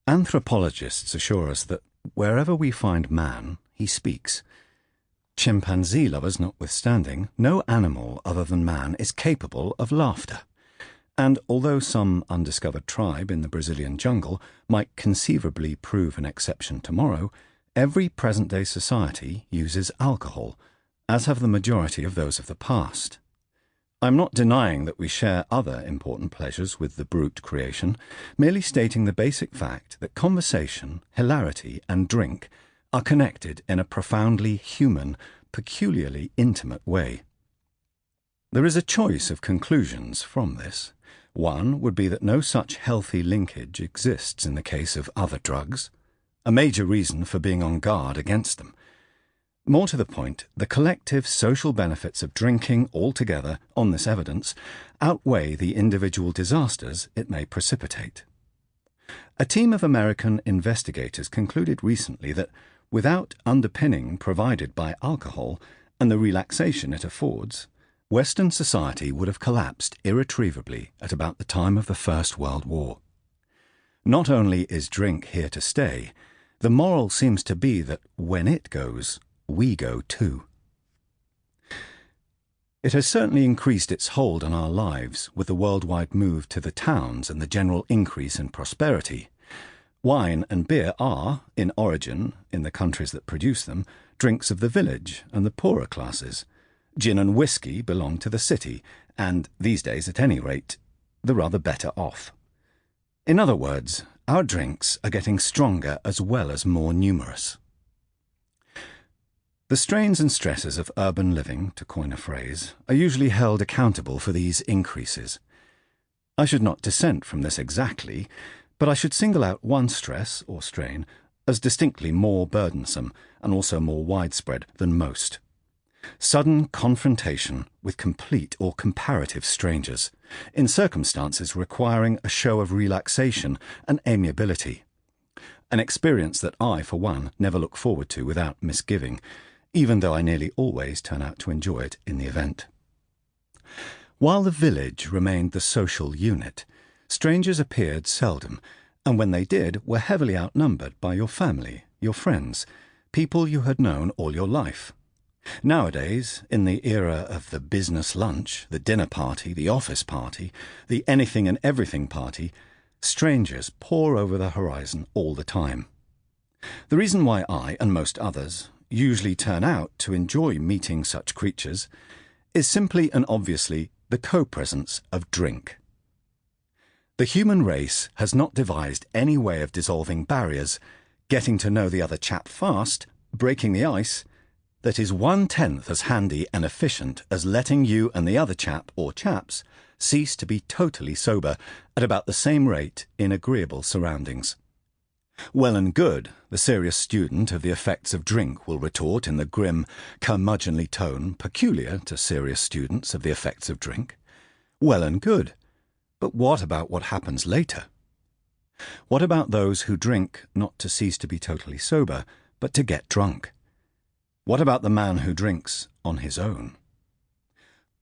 Anthropologists assure us that wherever we find man, he speaks. Chimpanzee lovers notwithstanding, no animal other than man is capable of laughter. And although some undiscovered tribe in the Brazilian jungle might conceivably prove an exception tomorrow, every present-day society uses alcohol, as have the majority of those of the past. I'm not denying that we share other important pleasures with the brute creation, merely stating the basic fact that conversation, hilarity, and drink are connected in a profoundly human, peculiarly intimate way. There is a choice of conclusions from this. One would be that no such healthy linkage exists in the case of other drugs, a major reason for being on guard against them. More to the point, the collective social benefits of drinking altogether, on this evidence, outweigh the individual disasters it may precipitate. A team of American investigators concluded recently that without underpinning provided by alcohol and the relaxation it affords, Western society would have collapsed irretrievably at about the time of the First World War. Not only is drink here to stay, the moral seems to be that when it goes, we go too. It has certainly increased its hold on our lives with the worldwide move to the towns and the general increase in prosperity. Wine and beer are, in origin, in the countries that produce them, drinks of the village and the poorer classes. Gin and whiskey belong to the city, and, these days at any rate, the rather better off. In other words, our drinks are getting stronger as well as more numerous. The strains and stresses of urban living, to coin a phrase, are usually held accountable for these increases. I should not dissent from this exactly, but I should single out one stress, or strain, as distinctly more burdensome and also more widespread than most. Sudden confrontation with complete or comparative strangers, in circumstances requiring a show of relaxation and amiability. An experience that I, for one, never look forward to without misgiving, even though I nearly always turn out to enjoy it in the event. While the village remained the social unit, strangers appeared seldom, and when they did were heavily outnumbered by your family, your friends, people you had known all your life. Nowadays, in the era of the business lunch, the dinner party, the office party, the anything and everything party, strangers pour over the horizon all the time. The reason why I, and most others, usually turn out to enjoy meeting such creatures is simply and obviously the co-presence of drink. The human race has not devised any way of dissolving barriers, getting to know the other chap fast, breaking the ice, that is 1/10 as handy and efficient as letting you and the other chap or chaps cease to be totally sober at about the same rate in agreeable surroundings. Well and good, the serious student of the effects of drink will retort in the grim, curmudgeonly tone peculiar to serious students of the effects of drink. Well and good, but what about what happens later? What about those who drink not to cease to be totally sober, but to get drunk? What about the man who drinks on his own?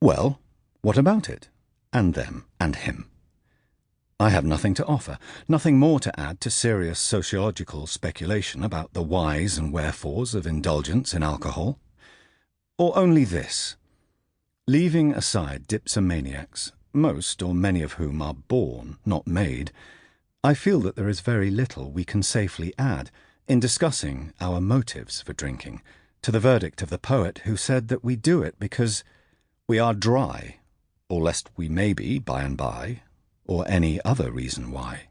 Well, what about it? And them, and him? I have nothing to offer, nothing more to add to serious sociological speculation about the whys and wherefores of indulgence in alcohol. Or only this. Leaving aside dipsomaniacs, most or many of whom are born, not made, I feel that there is very little we can safely add in discussing our motives for drinking, to the verdict of the poet who said that we do it because we are dry, or lest we may be by and by, or any other reason why.